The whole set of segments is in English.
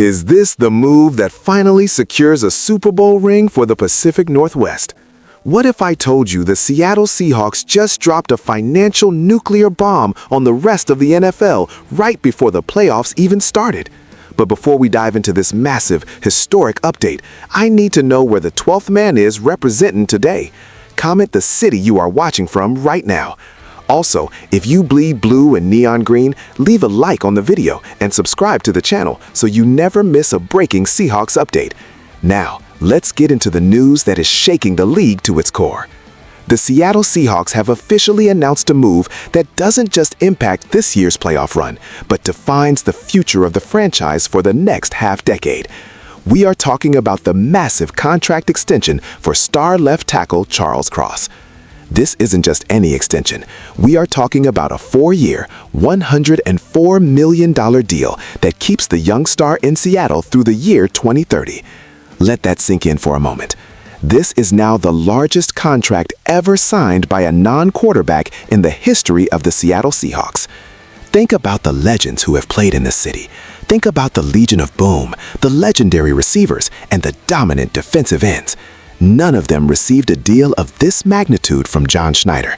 Is this the move that finally secures a Super Bowl ring for the Pacific Northwest? What if I told you the Seattle Seahawks just dropped a financial nuclear bomb on the rest of the NFL right before the playoffs even started? But before we dive into this massive, historic update, I need to know where the 12th man is representing today. Comment the city you are watching from right now. Also, if you bleed blue and neon green, leave a like on the video and subscribe to the channel so you never miss a breaking Seahawks update. Now, let's get into the news that is shaking the league to its core. The Seattle Seahawks have officially announced a move that doesn't just impact this year's playoff run, but defines the future of the franchise for the next half-decade. We are talking about the massive contract extension for star left tackle Charles Cross. This isn't just any extension. We are talking about a 4-year, $104 million deal that keeps the young star in Seattle through the year 2030. Let that sink in for a moment. This is now the largest contract ever signed by a non-quarterback in the history of the Seattle Seahawks. Think about the legends who have played in this city. Think about the Legion of Boom, the legendary receivers, and the dominant defensive ends. None of them received a deal of this magnitude from John Schneider.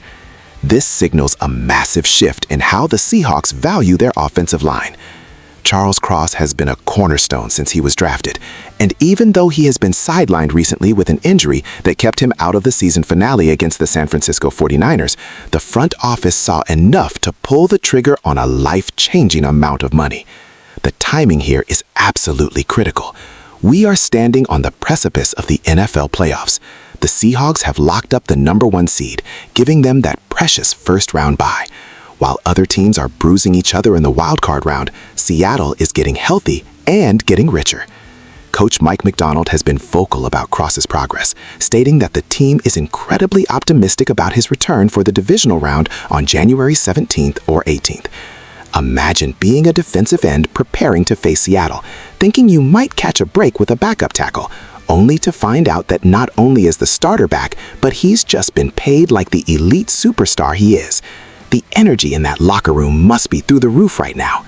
This signals a massive shift in how the Seahawks value their offensive line. Charles Cross has been a cornerstone since he was drafted, and even though he has been sidelined recently with an injury that kept him out of the season finale against the San Francisco 49ers, the front office saw enough to pull the trigger on a life-changing amount of money. The timing here is absolutely critical. We are standing on the precipice of the NFL playoffs. The Seahawks have locked up the #1 seed, giving them that precious first-round bye. While other teams are bruising each other in the wildcard round, Seattle is getting healthy and getting richer. Coach Mike Macdonald has been vocal about Cross's progress, stating that the team is incredibly optimistic about his return for the divisional round on January 17th or 18th. Imagine being a defensive end preparing to face Seattle, thinking you might catch a break with a backup tackle, only to find out that not only is the starter back, but he's just been paid like the elite superstar he is. The energy in that locker room must be through the roof right now.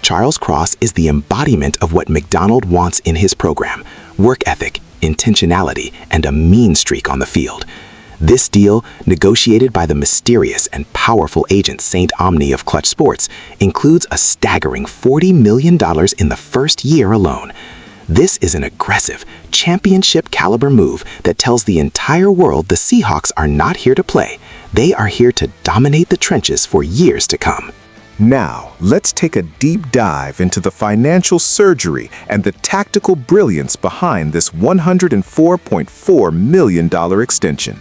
Charles Cross is the embodiment of what Macdonald wants in his program: work ethic, intentionality, and a mean streak on the field. This deal, negotiated by the mysterious and powerful agent Saint Omni of Clutch Sports, includes a staggering $40 million in the first year alone. This is an aggressive, championship-caliber move that tells the entire world the Seahawks are not here to play. They are here to dominate the trenches for years to come. Now, let's take a deep dive into the financial surgery and the tactical brilliance behind this $104.4 million extension.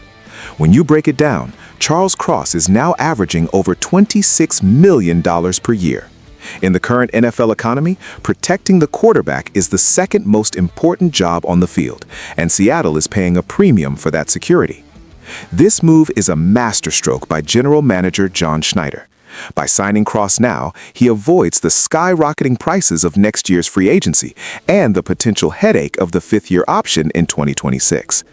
When you break it down, Charles Cross is now averaging over $26 million per year. In the current NFL economy, protecting the quarterback is the second most important job on the field, and Seattle is paying a premium for that security. This move is a masterstroke by General Manager John Schneider. By signing Cross now, he avoids the skyrocketing prices of next year's free agency and the potential headache of the fifth-year option in 2026.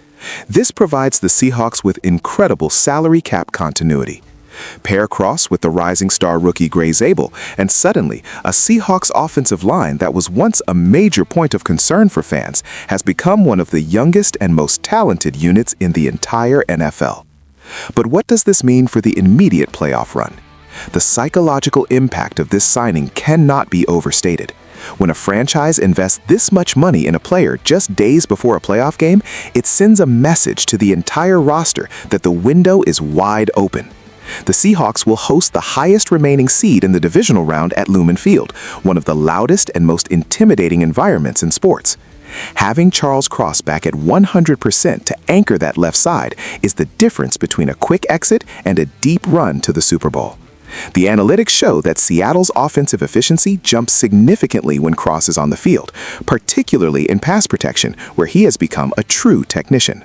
This provides the Seahawks with incredible salary cap continuity. Pair Cross with the rising star rookie Gray Zabel, and suddenly, a Seahawks offensive line that was once a major point of concern for fans has become one of the youngest and most talented units in the entire NFL. But what does this mean for the immediate playoff run? The psychological impact of this signing cannot be overstated. When a franchise invests this much money in a player just days before a playoff game, it sends a message to the entire roster that the window is wide open. The Seahawks will host the highest remaining seed in the divisional round at Lumen Field, one of the loudest and most intimidating environments in sports. Having Charles Cross back at 100% to anchor that left side is the difference between a quick exit and a deep run to the Super Bowl. The analytics show that Seattle's offensive efficiency jumps significantly when Cross is on the field, particularly in pass protection, where he has become a true technician.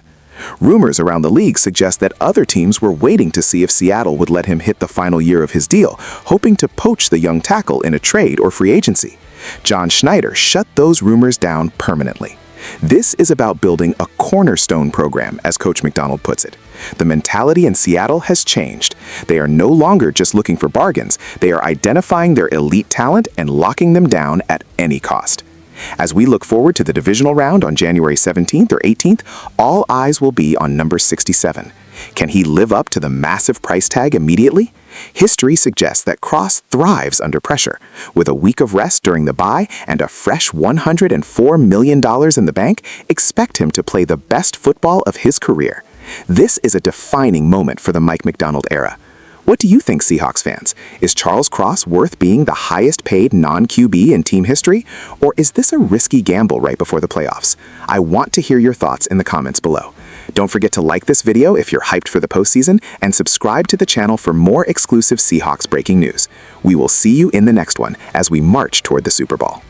Rumors around the league suggest that other teams were waiting to see if Seattle would let him hit the final year of his deal, hoping to poach the young tackle in a trade or free agency. John Schneider shut those rumors down permanently. This is about building a cornerstone program, as Coach Macdonald puts it. The mentality in Seattle has changed. They are no longer just looking for bargains. They are identifying their elite talent and locking them down at any cost. As we look forward to the divisional round on January 17th or 18th, all eyes will be on number 67. Can he live up to the massive price tag immediately? History suggests that Cross thrives under pressure. With a week of rest during the bye and a fresh $104 million in the bank, expect him to play the best football of his career. This is a defining moment for the Mike McDonald era. What do you think, Seahawks fans? Is Charles Cross worth being the highest-paid non-QB in team history? Or is this a risky gamble right before the playoffs? I want to hear your thoughts in the comments below. Don't forget to like this video if you're hyped for the postseason, and subscribe to the channel for more exclusive Seahawks breaking news. We will see you in the next one as we march toward the Super Bowl.